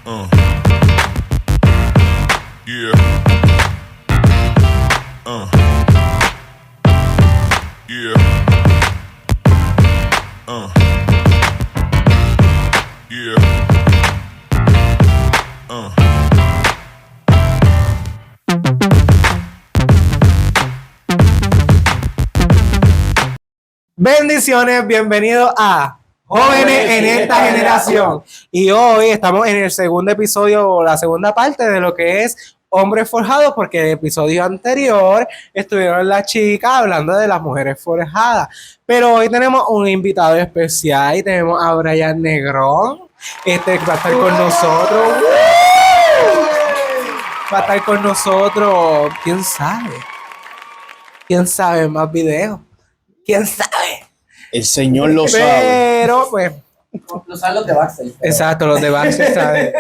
Yeah. Yeah. Yeah. Bendiciones, bienvenidos a Jóvenes en esta generación. Y hoy estamos en el segundo episodio, o la segunda parte de lo que es Hombres Forjados, porque en el episodio anterior estuvieron las chicas hablando de las mujeres forjadas. Pero hoy tenemos un invitado especial y tenemos a Brian Negrón. Va a estar con nosotros. Va a estar con nosotros. ¿Quién sabe? ¿Quién sabe más videos? ¿Quién sabe? El Señor lo sabe. Pero, pues... Lo saben los de backstage. Exacto, los de backstage, ¿sabes?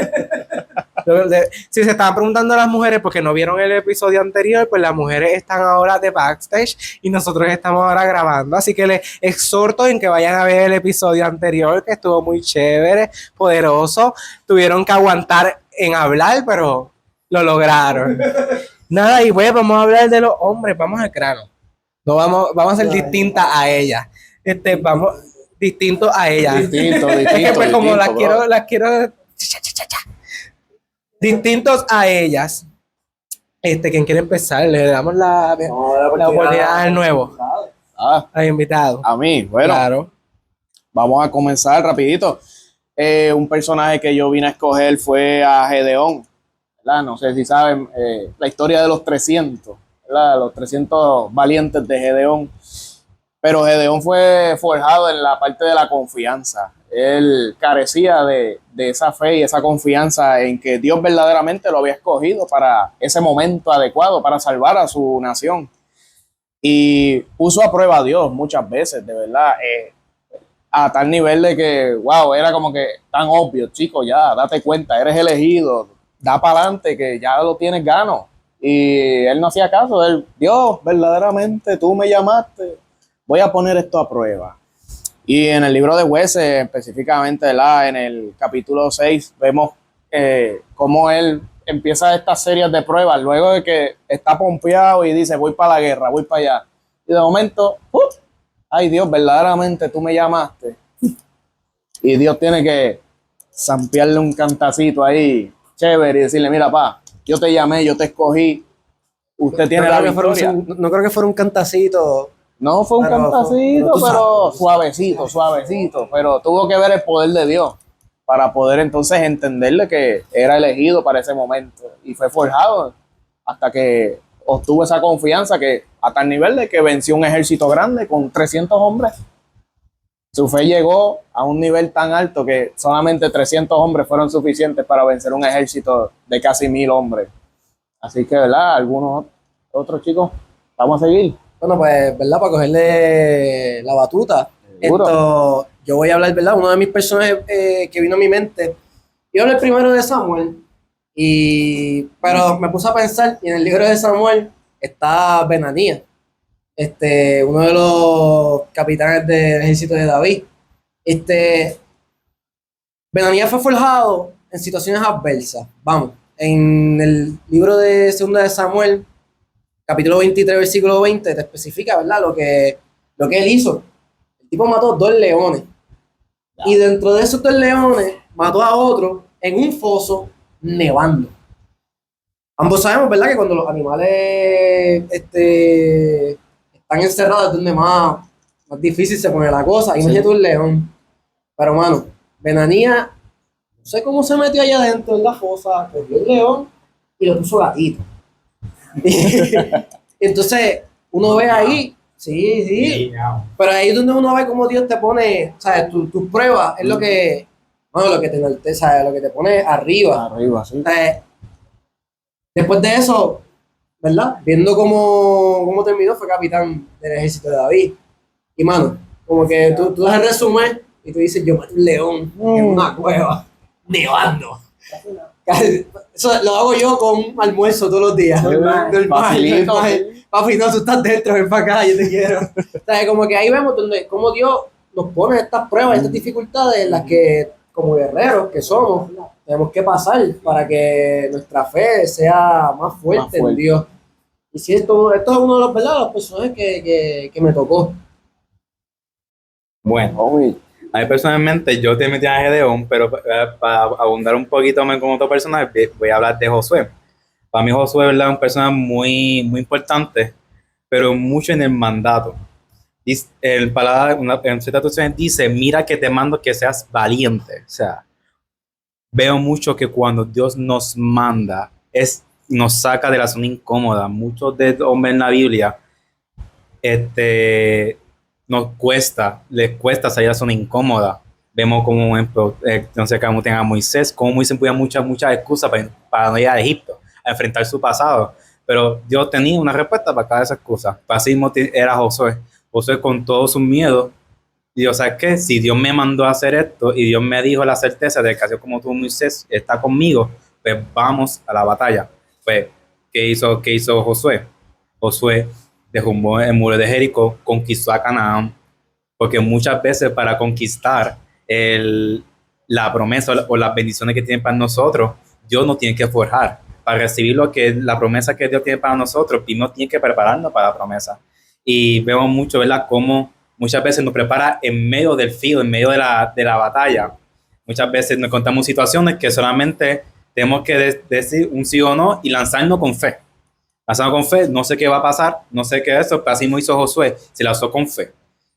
Si se estaban preguntando a las mujeres porque no vieron el episodio anterior, pues las mujeres están ahora de backstage y nosotros estamos ahora grabando. Así que les exhorto en que vayan a ver el episodio anterior, que estuvo muy chévere, poderoso. Tuvieron que aguantar en hablar, pero lo lograron. Nada, y pues vamos a hablar de los hombres, vamos al grano. No vamos a ser distintas a ellas. Vamos distintos a ellas. Distinto, Es que pues como las quiero distintos a ellas. ¿Quién quiere empezar? Le damos la oportunidad al nuevo, al invitado. A mí, bueno, Claro. Vamos a comenzar rapidito. Un personaje que yo vine a escoger fue a Gedeón, ¿verdad? No sé si saben la historia de los 300, ¿verdad? Los 300 valientes de Gedeón. Pero Gedeón fue forjado en la parte de la confianza. Él carecía de esa fe y esa confianza en que Dios verdaderamente lo había escogido para ese momento adecuado, para salvar a su nación. Y puso a prueba a Dios muchas veces, de verdad, a tal nivel de que, wow, era como que tan obvio, chico, ya, date cuenta, eres elegido, da para adelante, que ya lo tienes gano. Y él no hacía caso, Dios, verdaderamente tú me llamaste, voy a poner esto a prueba. Y en el libro de Jueces, específicamente, ¿verdad? En el capítulo 6, vemos cómo él empieza estas series de pruebas, luego de que está pompeado y dice, voy para la guerra, voy para allá. Y de momento, ay Dios, verdaderamente tú me llamaste. Y Dios tiene que zampearle un cantacito ahí, chévere, y decirle, mira, pa, yo te llamé, yo te escogí, usted tiene la victoria. No creo que fuera un cantacito. No fue un cantacito, pero suavecito, pero tuvo que ver el poder de Dios para poder entonces entenderle que era elegido para ese momento y fue forjado hasta que obtuvo esa confianza que a tal nivel de que venció un ejército grande con 300 hombres. Su fe llegó a un nivel tan alto que solamente 300 hombres fueron suficientes para vencer un ejército de casi 1000 hombres. Así que, ¿verdad? Algunos otros chicos, vamos a seguir. Bueno, pues, ¿verdad? Para cogerle la batuta. Seguro. Yo voy a hablar, ¿verdad? Uno de mis personajes que vino a mi mente. Yo hablé primero de Samuel, pero me puse a pensar, y en el libro de Samuel está Benanías, uno de los capitanes del ejército de David. Benanías fue forjado en situaciones adversas. Vamos, en el libro de Segunda de Samuel, capítulo 23, versículo 20, te especifica, ¿verdad? Lo que él hizo. El tipo mató 2 leones. Y dentro de esos 2 leones, mató a otro en un foso nevando. Ambos sabemos, ¿verdad? Que cuando los animales están encerrados es donde más difícil se pone la cosa. Imagínate un león. Pero, mano, Benanías, no sé cómo se metió allá adentro en la fosa, cogió el león y lo puso gatito. Entonces uno ve ahí, sí, pero ahí es donde uno ve cómo Dios te pone, ¿sabes? Tus pruebas es lo que te enaltece, lo que te pone arriba, Sí. Después de eso, ¿verdad? Viendo cómo terminó, fue capitán del ejército de David. Y mano, como que tú das el resumen y tú dices, yo maté un león en una cueva, nevando. Eso lo hago yo con almuerzo todos los días. Normal. Papi, no, tú estás dentro, ven para acá, yo te quiero. O sea, como que ahí vemos cómo Dios nos pone estas pruebas, estas dificultades en las que, como guerreros que somos, tenemos que pasar para que nuestra fe sea más fuerte en fuerte. Dios. Y si esto es uno de los, ¿verdad? Los personajes que me tocó. Bueno, Uy, a mí personalmente yo te metí a Gedeón, pero para abundar un poquito más con otro personaje, voy a hablar de Josué. Para mí Josué, ¿verdad? Es un personaje muy importante, pero mucho en el mandato. El palabra, en cierta traducción dice, mira que te mando que seas valiente. O sea, veo mucho que cuando Dios nos manda, nos saca de la zona incómoda. Muchos de los hombres en la Biblia, les cuesta salir de la zona incómoda. Vemos como, por ejemplo, no sé, cómo tenga a Moisés, como Moisés podía muchas excusas para no ir a Egipto, a enfrentar su pasado. Pero Dios tenía una respuesta para cada esa excusa. Para así mismo era Josué. Josué con todos sus miedos, y yo, ¿sabes qué? Si Dios me mandó a hacer esto y Dios me dijo la certeza de que así como tú, Moisés, está conmigo, pues vamos a la batalla. Pues, ¿qué hizo Josué? Josué derrumbó el muro de Jericó, conquistó a Canaán, porque muchas veces para conquistar la promesa o las bendiciones que tiene para nosotros, Dios nos tiene que forjar. Para recibir la promesa que Dios tiene para nosotros, primero tiene que prepararnos para la promesa. Y vemos mucho, ¿verdad?, cómo muchas veces nos prepara en medio del filo, en medio de la batalla. Muchas veces nos encontramos situaciones que solamente tenemos que decir un sí o no y lanzarnos con fe. Lanzarnos con fe, no sé qué va a pasar, no sé qué es eso, pero así mismo hizo Josué, se lanzó con fe.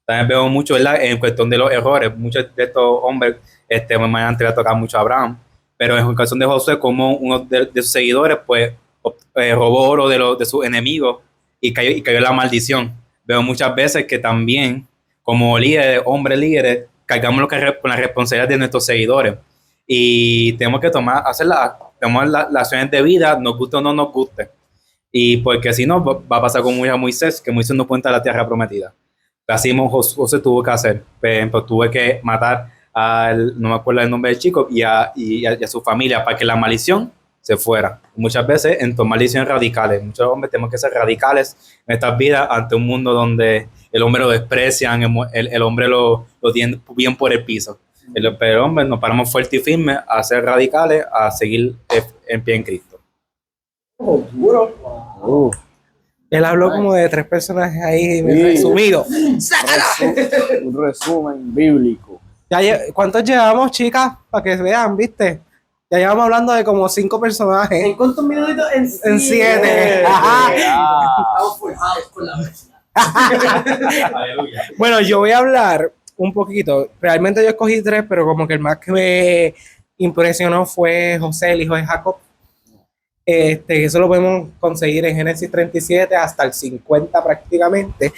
También veo mucho, ¿verdad?, en cuestión de los errores. Muchos de estos hombres, más adelante le va a tocar mucho a Abraham, pero en cuestión de Josué, como uno de sus seguidores, pues, robó oro de sus enemigos y cayó en la maldición. Veo muchas veces que también, como líderes, hombres líderes, cargamos con la responsabilidad de nuestros seguidores y tenemos que tomar las acciones de vida, nos guste o no nos guste. Y porque si no, va a pasar como Moisés, que Moisés no puede entrar a la tierra prometida. Así mismo José tuvo que hacer. Por ejemplo, tuve que matar no me acuerdo el nombre del chico, y a su familia para que la maldición se fuera. Muchas veces en tomar decisiones radicales. Muchos hombres tenemos que ser radicales en estas vidas ante un mundo donde el hombre lo desprecian, el hombre lo tiene bien por el piso. Pero el hombre nos paramos fuertes y firmes a ser radicales, a seguir en pie en Cristo. Duro. Él habló como de 3 personajes ahí, Sí. resumido. un resumen bíblico. ¿Cuántos llevamos, chicas? Para que vean, ¿viste? Ya llevamos hablando de como 5 personajes. ¿En cuántos minutitos? En 7. Ajá. Estamos forjados con la verdad. Aleluya. Bueno, yo voy a hablar un poquito. Realmente yo escogí 3, pero como que el más que me impresionó fue José, el hijo de Jacob. Eso lo podemos conseguir en Génesis 37 hasta el 50 prácticamente.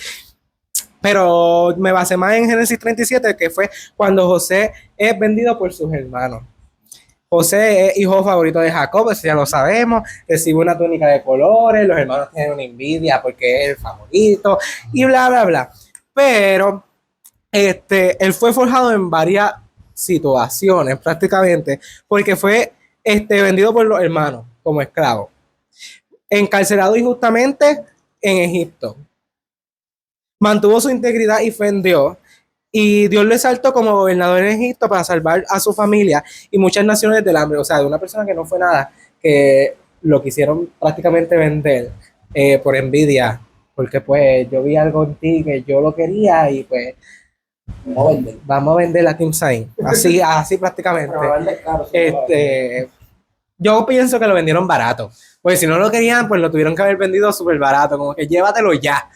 Pero me basé más en Génesis 37, que fue cuando José es vendido por sus hermanos. José es hijo favorito de Jacob, eso ya lo sabemos. Recibe una túnica de colores, los hermanos tienen una envidia porque es el favorito y bla, bla, bla. Pero él fue forjado en varias situaciones prácticamente, porque fue vendido por los hermanos como esclavo, encarcelado injustamente en Egipto, mantuvo su integridad y fe en Dios, y Dios lo exaltó como gobernador en Egipto para salvar a su familia y muchas naciones del hambre. O sea, de una persona que no fue nada, que lo quisieron prácticamente vender por envidia, porque pues yo vi algo en ti que yo lo quería y pues vamos a vender la Team Sign, así prácticamente. Yo pienso que lo vendieron barato, porque si no lo querían, pues lo tuvieron que haber vendido súper barato, como que llévatelo ya.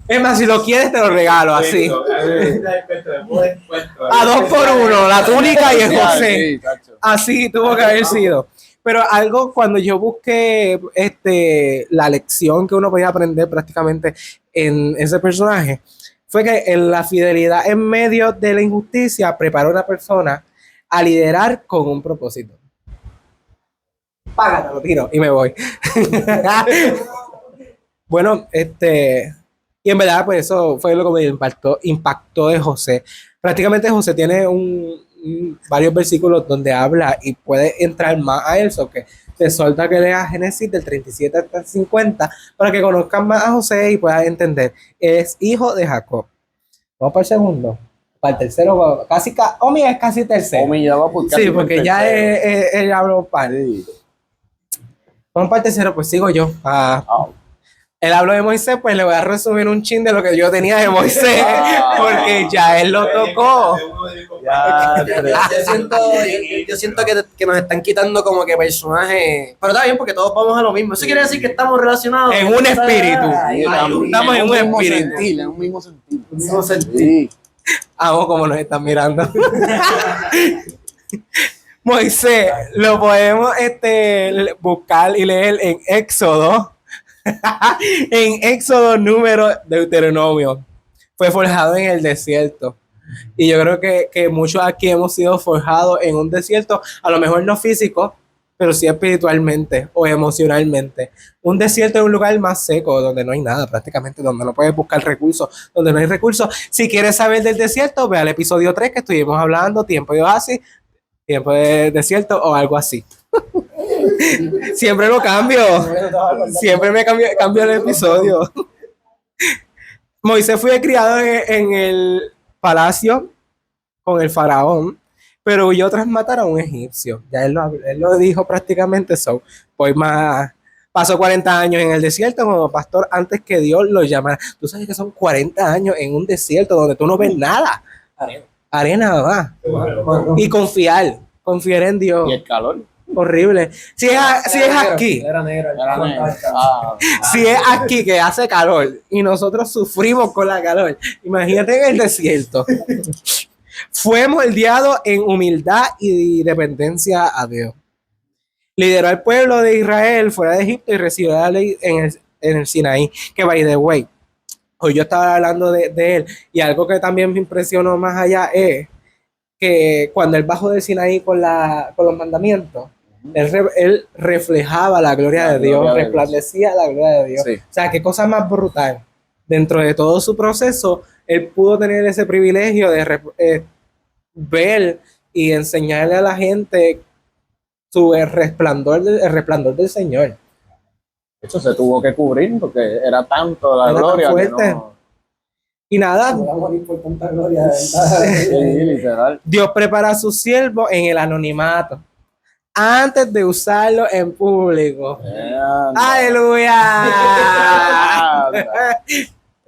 Es más, si lo quieres, te lo regalo así. A 2 por 1, la túnica y el José. Así tuvo que haber sido. Pero algo, cuando yo busqué la lección que uno podía aprender prácticamente en ese personaje, fue que en la fidelidad en medio de la injusticia preparó a una persona a liderar con un propósito. Págate, lo tiro y me voy. Bueno, y en verdad, pues eso fue lo que me impactó de José. Prácticamente José tiene varios versículos donde habla y puede entrar más a eso, que te solta que leas Génesis del 37 hasta el 50 para que conozcan más a José y puedas entender. Es hijo de Jacob. Vamos para el segundo. Para el tercero, casi, Omi es casi tercero. Omi ya va por casi Sí, por porque ya tercero. él habló par. Sí. Vamos para el tercero, pues sigo yo. Él habló de Moisés, pues le voy a resumir un chin de lo que yo tenía de Moisés, porque ya él lo tocó. Yo siento que nos están quitando como que personajes. Pero está bien porque todos vamos a lo mismo. Eso quiere decir que estamos relacionados. En un espíritu. Ay, Estamos en un espíritu. En un mismo sentido. un mismo sentido. Sí. Amo como nos están mirando. Moisés, lo podemos buscar y leer en Éxodo. En Éxodo número Deuteronomio. Fue forjado en el desierto. Y yo creo que muchos aquí hemos sido forjados en un desierto, a lo mejor no físico, pero sí espiritualmente o emocionalmente. Un desierto es un lugar más seco, donde no hay nada prácticamente, donde no puedes buscar recursos, donde no hay recursos. Si quieres saber del desierto, ve al episodio 3 que estuvimos hablando, tiempo de oasis, tiempo de desierto o algo así. Siempre lo cambio. Siempre me cambio el episodio. Moisés fue criado en el palacio con el faraón, pero huyó tras matar a un egipcio. Ya él lo dijo prácticamente. Pasó 40 años en el desierto como pastor antes que Dios lo llamara. Tú sabes que son 40 años en un desierto donde tú no ves nada. Arena nada más. Y confiar en Dios. Y el calor. Horrible. Si es aquí, Era negro. si es aquí que hace calor y nosotros sufrimos con la calor, imagínate en el desierto. Fue moldeado en humildad y dependencia a Dios. Lideró al pueblo de Israel fuera de Egipto y recibió la ley en el Sinaí, que by the way, hoy yo estaba hablando de él, y algo que también me impresionó más allá es que cuando él bajó del Sinaí con los mandamientos, él reflejaba la gloria de Dios, resplandecía la gloria de Dios. Sí. O sea, qué cosa más brutal. Dentro de todo su proceso, él pudo tener ese privilegio de ver y enseñarle a la gente el resplandor del Señor. Eso se tuvo que cubrir porque era tanto la Era tan gloria que fuerte. no. Y nada, Voy a morir por tanta gloria, de verdad. Sí, literal. Dios prepara a sus siervos en el anonimato antes de usarlo en público. ¡Aleluya!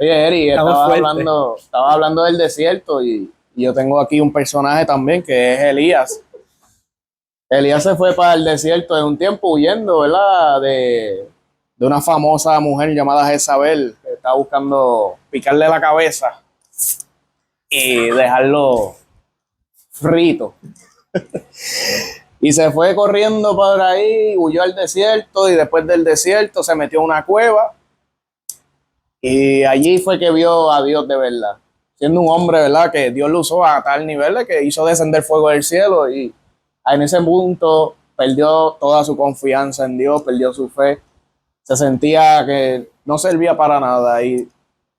Oye, Eri, Estamos estaba hablando del desierto y yo tengo aquí un personaje también que es Elías. Elías se fue para el desierto de un tiempo huyendo, ¿verdad? De una famosa mujer llamada Jezabel, que estaba buscando picarle la cabeza y dejarlo frito. Y se fue corriendo por ahí, huyó al desierto y después del desierto se metió en una cueva y allí fue que vio a Dios de verdad. Siendo un hombre, ¿verdad? Que Dios lo usó a tal nivel de que hizo descender fuego del cielo y en ese punto perdió toda su confianza en Dios, perdió su fe. Se sentía que no servía para nada y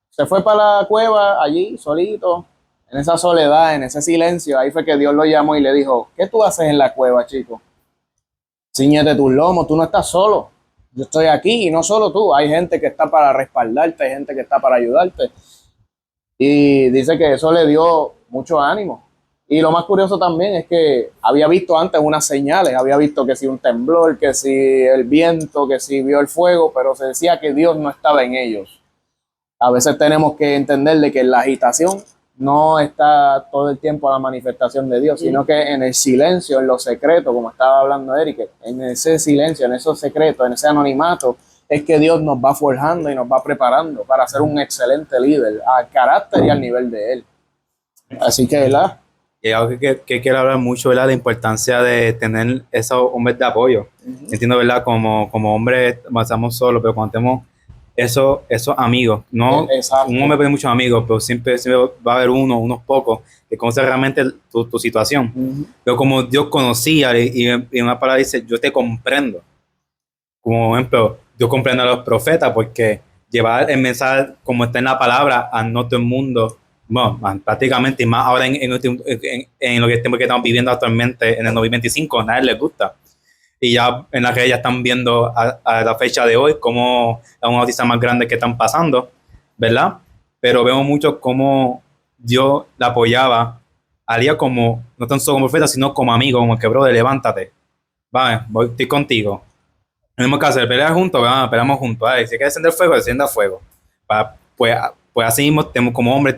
se fue para la cueva allí solito, en esa soledad, en ese silencio. Ahí fue que Dios lo llamó y le dijo: ¿qué tú haces en la cueva, chico? Cíñete tus lomos, tú no estás solo. Yo estoy aquí y no solo tú. Hay gente que está para respaldarte, hay gente que está para ayudarte. Y dice que eso le dio mucho ánimo. Y lo más curioso también es que había visto antes unas señales, había visto que si un temblor, que si el viento, que si vio el fuego, pero se decía que Dios no estaba en ellos. A veces tenemos que entender de que en la agitación no está todo el tiempo la manifestación de Dios, sino que en el silencio, en lo secreto, como estaba hablando Eric, en ese silencio, en esos secretos, en ese anonimato, es que Dios nos va forjando y nos va preparando para ser un excelente líder, al carácter y al nivel de Él. Así que, ¿verdad? Y algo que quiero hablar mucho, ¿verdad? La importancia de tener esos hombres de apoyo. Entiendo, ¿verdad? Como hombres estamos solos, pero cuando tenemos esos amigos, ¿no? Exacto. Un hombre tiene muchos amigos, pero siempre va a haber unos pocos que conocen realmente tu situación. Pero como Dios conocía y en una palabra dice: yo te comprendo. Como ejemplo, Dios comprende a los profetas porque llevar el mensaje como está en la palabra a no todo el mundo, bueno, prácticamente, y más ahora en lo que estamos viviendo actualmente en el 2025, a nadie les gusta. Y ya en las redes ya están viendo a la fecha de hoy cómo es una noticia más grande que están pasando, ¿verdad? Pero vemos mucho cómo Dios la apoyaba, haría como, no tan solo como profeta, sino como amigo, como que, brother, levántate, va, estoy contigo. Tenemos que hacer peleas juntos, peleamos juntos. Si hay que descender fuego, descienda fuego. Pues así mismo, tenemos, como hombres,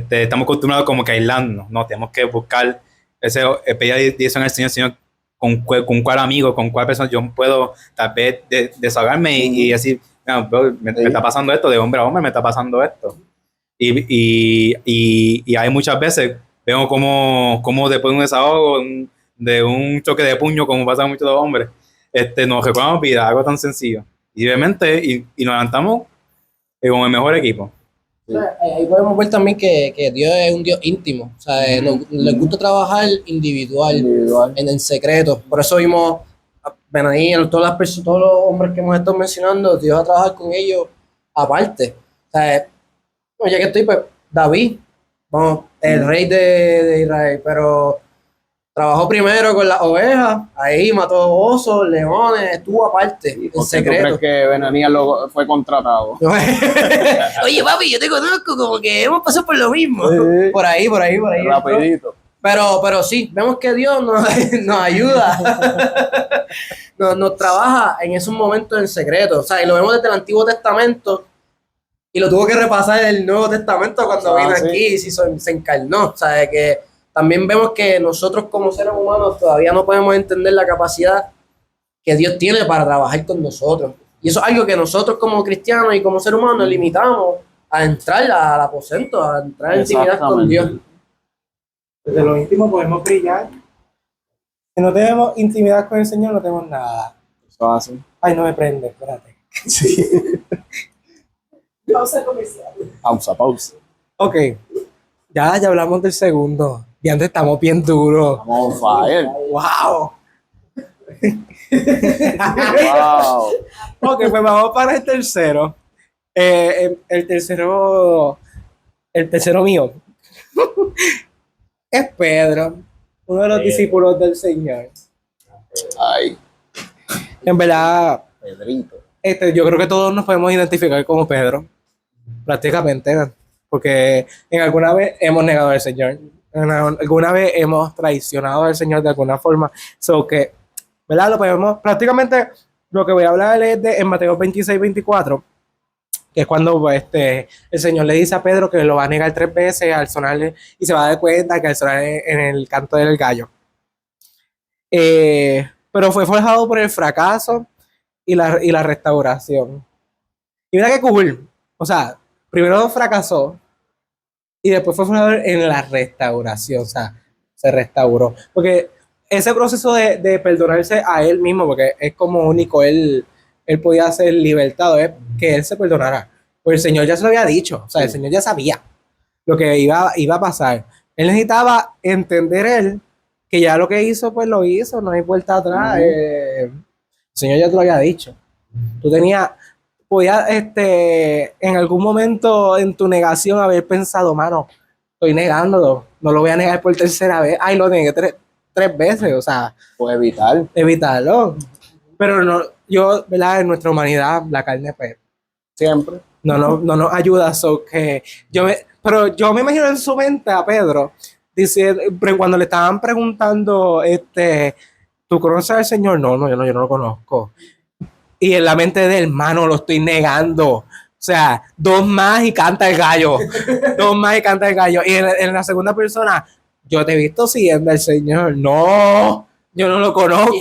estamos acostumbrados como que a aislarnos, ¿no? Tenemos que buscar pedir dirección al Señor, con cuál amigo, con cuál persona yo puedo tal vez desahogarme y decir, "No, bro, me está pasando esto, de hombre a hombre me está pasando esto". Y hay muchas veces, vemos como después de un desahogo, de un choque de puño, como pasa con muchos hombres, nos recordamos vida, algo tan sencillo. Y obviamente, y nos levantamos con el mejor equipo. O sea, ahí podemos ver también que Dios es un Dios íntimo. O sea, les gusta trabajar individual, en secreto. Por eso vimos, ven ahí, todos los hombres que hemos estado mencionando, Dios va a trabajar con ellos aparte. O sea, bueno, ya que estoy, pues, David, vamos, el rey de Israel, pero trabajó primero con las ovejas, ahí mató osos, leones, estuvo aparte, ¿Y en por qué tú secreto. crees que Benanías fue contratado? Oye, papi, yo te conozco, como que hemos pasado por lo mismo. Sí. Por ahí. Rapidito. Pero sí, vemos que Dios nos ayuda, nos trabaja en esos momentos en secreto. O sea, y lo vemos desde el Antiguo Testamento y lo tuvo que repasar en el Nuevo Testamento cuando vino sí. aquí y se encarnó. O sea, de que también vemos que nosotros como seres humanos todavía no podemos entender la capacidad que Dios tiene para trabajar con nosotros. Y eso es algo que nosotros como cristianos y como seres humanos nos limitamos a entrar al aposento, a entrar en intimidad con Dios. Desde lo íntimo podemos brillar. Si no tenemos intimidad con el Señor, no tenemos nada. Eso hace. Ay, no me prende, espérate. Pausa. Ok, ya hablamos del segundo. Y antes estamos bien duros. Vamos on fire. ¡Wow! Wow. Ok, pues vamos para el tercero. El tercero mío es Pedro, uno de los discípulos del Señor. Ay, En verdad, Pedrito. yo creo que todos nos podemos identificar como Pedro, prácticamente, ¿no? Porque en alguna vez hemos negado al Señor, alguna vez hemos traicionado al Señor de alguna forma. So que, ¿verdad? Lo podemos, prácticamente lo que voy a hablar es en Mateo 26-24, que es cuando el Señor le dice a Pedro que lo va a negar 3 veces al sonarle, y se va a dar cuenta que al sonar en el canto del gallo. Pero fue forjado por el fracaso y la restauración. Y mira qué cool. O sea, primero fracasó y después fue forjado en la restauración. O sea, se restauró. Porque ese proceso de perdonarse a él mismo, porque es como único, él podía ser libertado, es que él se perdonara. Pues el Señor ya se lo había dicho. O sea, el Señor ya sabía lo que iba a pasar. Él necesitaba entender él que ya lo que hizo, pues lo hizo, no hay vuelta atrás. El Señor ya te lo había dicho. Tú podías en algún momento en tu negación haber pensado, mano, estoy negándolo, no lo voy a negar por tercera vez. Ay, lo negué 3 veces, o sea, Puede evitarlo. Pero no, ¿verdad? En nuestra humanidad, la carne, pues, Siempre. no nos ayuda. Pero yo me imagino en su mente a Pedro, cuando le estaban preguntando, ¿tú conoces al Señor? No, yo no lo conozco. Y en la mente del hermano lo estoy negando. O sea, 2 más y canta el gallo. 2 más y canta el gallo. Y en la segunda persona, yo te he visto siguiendo al Señor. No, yo no lo conozco.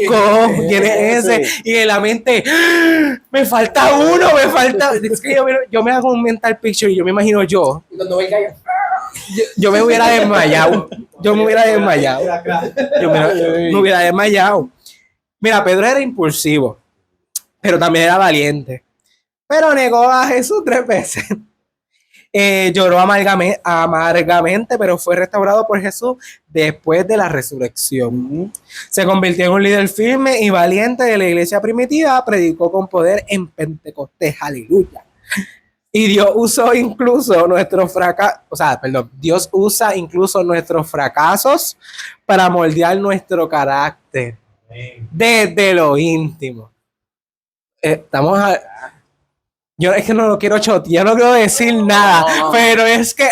¿Quién es ese? Y en la mente, me falta uno, Es que yo me hago un mental picture y yo me imagino yo. Y cuando ve el gallo, Yo me hubiera desmayado. Yo me hubiera desmayado. Mira, Pedro era impulsivo, pero también era valiente. Pero negó a Jesús 3 veces. Lloró amargamente, pero fue restaurado por Jesús después de la resurrección. Se convirtió en un líder firme y valiente de la iglesia primitiva, predicó con poder en Pentecostés. Aleluya. Y Dios usó incluso Dios usa incluso nuestros fracasos para moldear nuestro carácter desde lo íntimo. Yo es que no lo quiero chotear, yo no quiero decir nada, pero es que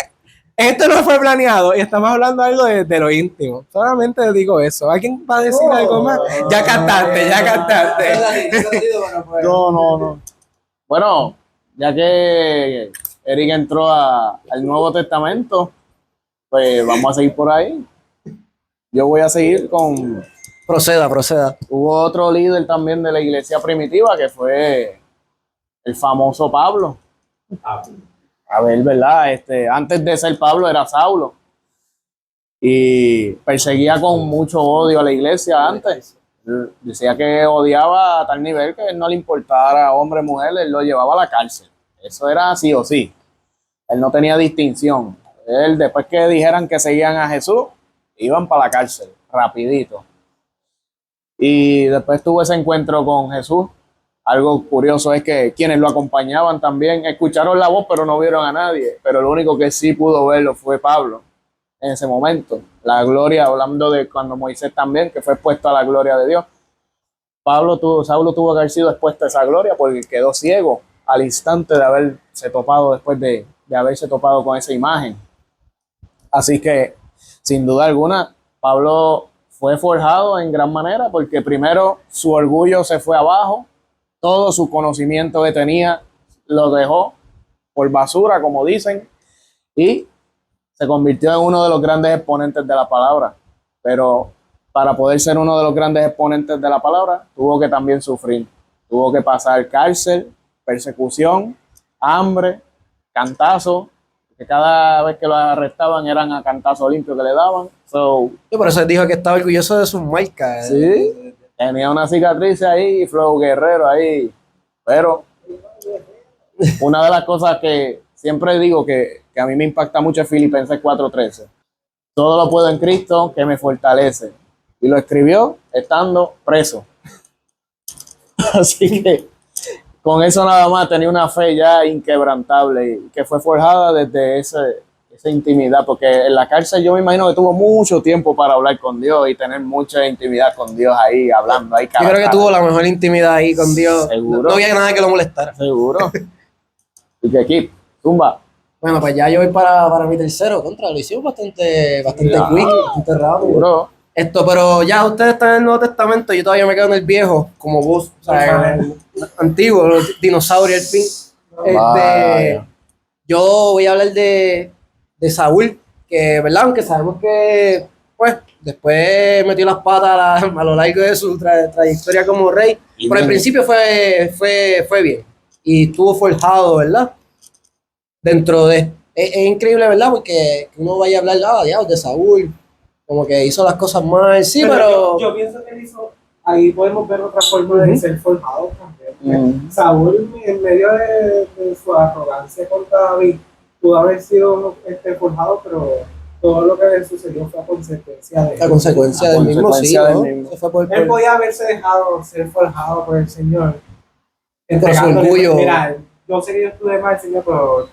Esto no fue planeado y estamos hablando algo de lo íntimo. Solamente les digo eso. ¿Alguien va a decir algo más? Ya cantaste, ya cantaste. No. Bueno, ya que Eric entró al Nuevo Testamento, pues vamos a seguir por ahí. Yo voy a seguir con... Proceda. Hubo otro líder también de la iglesia primitiva que fue el famoso Pablo. A ver, ¿verdad? Antes de ser Pablo era Saulo. Y perseguía con mucho odio a la iglesia antes. Decía que odiaba a tal nivel que él no le importara hombre o mujer, él lo llevaba a la cárcel. Eso era sí o sí. Él no tenía distinción. Él, después que dijeran que seguían a Jesús, iban para la cárcel, rapidito. Y después tuvo ese encuentro con Jesús. Algo curioso es que quienes lo acompañaban también escucharon la voz, pero no vieron a nadie. Pero lo único que sí pudo verlo fue Pablo en ese momento. La gloria, hablando de cuando Moisés también, que fue expuesto a la gloria de Dios. Saulo tuvo que haber sido expuesto a esa gloria porque quedó ciego al instante de haberse topado, después de haberse topado con esa imagen. Así que, sin duda alguna, Pablo fue forjado en gran manera porque primero su orgullo se fue abajo, todo su conocimiento que tenía lo dejó por basura, como dicen, y se convirtió en uno de los grandes exponentes de la palabra. Pero para poder ser uno de los grandes exponentes de la palabra, tuvo que también sufrir. Tuvo que pasar cárcel, persecución, hambre, cantazo, que cada vez que lo arrestaban eran a cantazo limpio que le daban. Por eso él dijo que estaba orgulloso de sus marcas. Sí, tenía una cicatriz ahí, Flow Guerrero ahí. Pero una de las cosas que siempre digo que a mí me impacta mucho es Filipenses 4:13. Todo lo puedo en Cristo que me fortalece. Y lo escribió estando preso. Así que con eso nada más tenía una fe ya inquebrantable y que fue forjada desde esa intimidad, porque en la cárcel yo me imagino que tuvo mucho tiempo para hablar con Dios y tener mucha intimidad con Dios ahí, hablando ahí. Yo creo que tuvo la mejor intimidad ahí con Dios. Seguro. No había nada que lo molestara. Seguro. Y que aquí, zumba. Bueno, pues ya yo voy para mi tercero. Lo hicimos bastante quick, bastante rápido. Seguro. Pero ya ustedes están en el Nuevo Testamento, yo todavía me quedo en el viejo, como vos, o sea, el antiguo, los dinosaurios, el fin. Yo voy a hablar de Saúl, que, ¿verdad? Aunque sabemos que, pues, después metió las patas a lo largo de su trayectoria como rey, pero al principio fue bien y estuvo forjado, ¿verdad? Dentro de... Es increíble, ¿verdad? Porque uno vaya a hablar de Saúl, como que hizo las cosas mal, sí, pero... Yo pienso que él hizo... Ahí podemos ver otra forma de ser forjado también. Saúl, en medio de su arrogancia contra David, pudo haber sido forjado, pero todo lo que le sucedió fue a consecuencia de él. La consecuencia del mismo, sí, ¿no? Él podía haberse dejado ser forjado por el Señor. Por su orgullo. Mira, yo sé que yo estuve mal, Señor, pero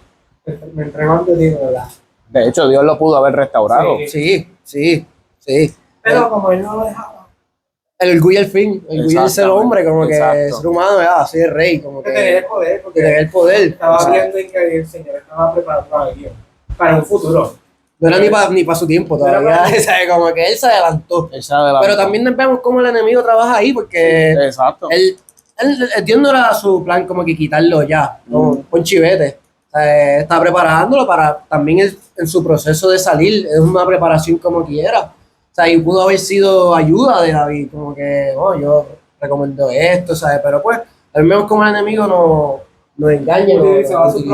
me entrego ante ti, ¿verdad? De hecho, Dios lo pudo haber restaurado. Sí. Pero como él no lo dejaba. El orgullo al fin, el orgullo de ser hombre, como que ser humano, así de rey, como que tener el poder, porque tener el poder. Estaba viendo que el Señor estaba preparando a Dios para un futuro. No era ni para su tiempo todavía, ¿sabes? Como que él se adelantó. Pero también vemos cómo el enemigo trabaja ahí, porque exacto. Dios no era su plan como que quitarlo ya, con chivete. Está preparándolo para también en su proceso de salir, es una preparación como quiera. O sea, y pudo haber sido ayuda de David, como que, yo recomiendo esto, ¿sabes? Pero pues, al menos como el enemigo nos engaña. Él utiliza a sus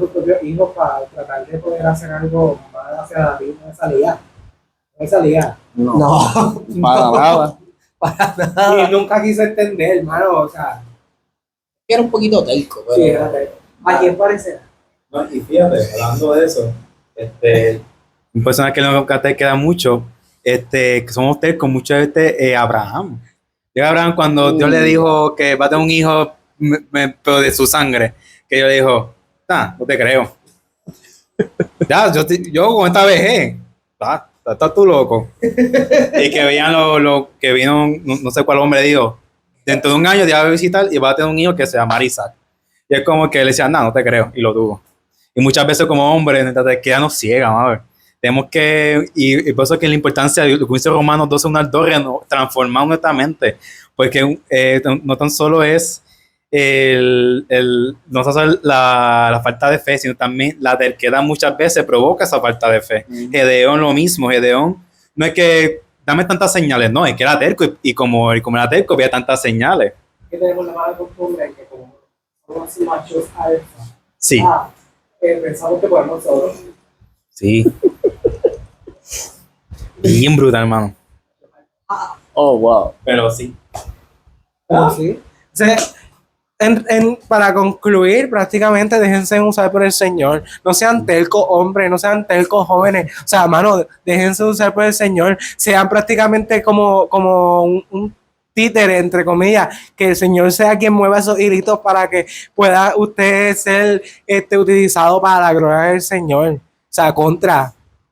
propios hijos para tratar de poder hacer algo más hacia David, no salía. No, para nada. Para nada. Y nunca quiso entender, hermano, o sea... Era un poquito telco, pero... Sí, era telco. ¿A quién parecerá? No, y fíjate, hablando de eso, un personaje que no te queda mucho, que somos con mucho Abraham. Abraham, cuando Dios le dijo que va a tener un hijo, pero de su sangre, que Dios le dijo, no te creo. Ya, yo con esta vejez, estás tú loco. Y que veían lo que vino, no sé cuál hombre dijo, dentro de un año te va a visitar y va a tener un hijo que se llama Isaac. Y es como que le decían, no te creo, y lo tuvo. Y muchas veces como hombres, nuestra terquedad nos ciega, ¿no? Tenemos que, y por eso que la importancia de lo que dice Romanos 12, 1 al 2, transformar nuestra mente, porque no tan solo es no solo la falta de fe, sino también la terquedad muchas veces provoca esa falta de fe. Gedeón lo mismo, Gedeón no es que dame tantas señales, no, es que era terco y como era terco había tantas señales. Que tenemos la mala costumbre que como somos así machos alfa, Sí. pensamos que podemos nosotros. Sí. Bien brutal, hermano. Oh, wow. Pero sí. ¿Sí? O sea, para concluir, prácticamente déjense usar por el Señor. No sean tercos hombres, no sean tercos jóvenes. O sea, mano, déjense usar por el Señor. Sean prácticamente como un títere, entre comillas, que el Señor sea quien mueva esos hilitos para que pueda usted ser utilizado para la gloria del Señor. O sea,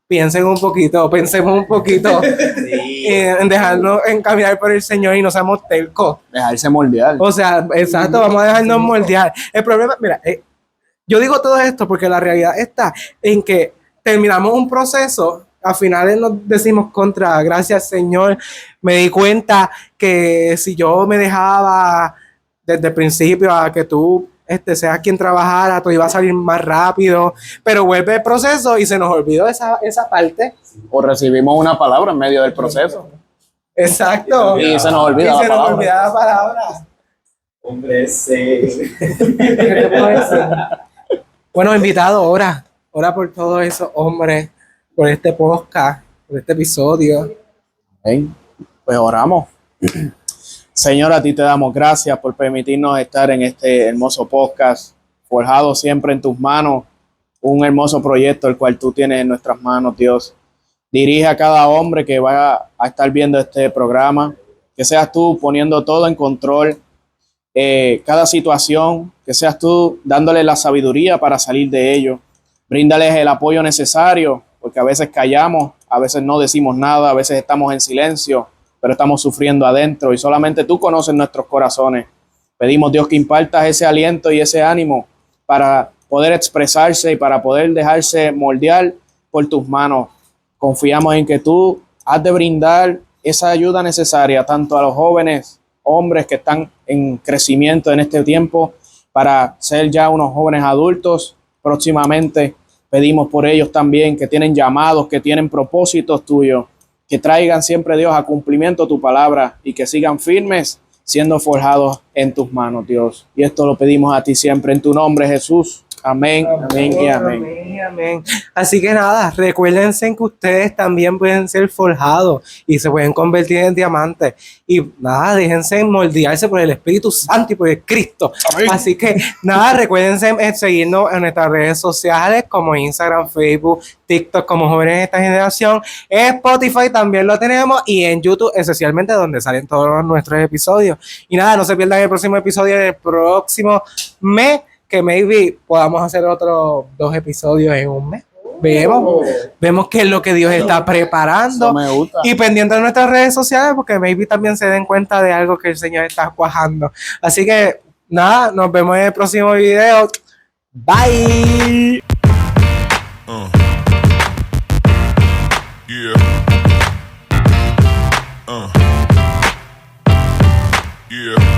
pensemos un poquito en dejarnos encaminar por el Señor y no seamos tercos. Dejarse moldear. O sea, exacto, vamos a dejarnos moldear. El problema, mira, yo digo todo esto porque la realidad está en que terminamos un proceso, a finales nos decimos gracias Señor, me di cuenta que si yo me dejaba desde el principio a que tú seas quien trabajara, todo iba a salir más rápido, pero vuelve el proceso y se nos olvidó esa parte. O recibimos una palabra en medio del proceso. Exacto. Y se nos olvida la palabra. Hombre, sí. ¿Qué te puedo decir? Bueno, invitado, ora por todos esos hombres, por este podcast, por este episodio. Amén. Pues oramos. Señor, a ti te damos gracias por permitirnos estar en este hermoso podcast, forjado siempre en tus manos, un hermoso proyecto el cual tú tienes en nuestras manos, Dios. Dirige a cada hombre que va a estar viendo este programa, que seas tú poniendo todo en control, cada situación, que seas tú dándole la sabiduría para salir de ello. Bríndales el apoyo necesario, porque a veces callamos, a veces no decimos nada, a veces estamos en silencio, pero estamos sufriendo adentro y solamente tú conoces nuestros corazones. Pedimos, Dios, que impartas ese aliento y ese ánimo para poder expresarse y para poder dejarse moldear por tus manos. Confiamos en que tú has de brindar esa ayuda necesaria tanto a los jóvenes, hombres que están en crecimiento en este tiempo, para ser ya unos jóvenes adultos próximamente. Pedimos por ellos también que tienen llamados, que tienen propósitos tuyos, que traigan siempre, Dios, a cumplimiento tu palabra y que sigan firmes siendo forjados en tus manos, Dios. Y esto lo pedimos a ti siempre en tu nombre, Jesús. Amén, amén y amén. Amén. Así que nada, recuérdense que ustedes también pueden ser forjados y se pueden convertir en diamantes. Y nada, déjense moldearse por el Espíritu Santo y por el Cristo. Amén. Así que nada, recuérdense seguirnos en nuestras redes sociales como Instagram, Facebook, TikTok como Jóvenes de esta Generación. En Spotify también lo tenemos y en YouTube, esencialmente donde salen todos nuestros episodios. Y nada, no se pierdan el próximo episodio del próximo mes, que maybe podamos hacer otros 2 episodios en un mes. Vemos qué es lo que Dios está preparando. Eso me gusta. Y pendiente de nuestras redes sociales, porque maybe también se den cuenta de algo que el Señor está cuajando. Así que nada, nos vemos en el próximo video. Bye. Yeah. Yeah.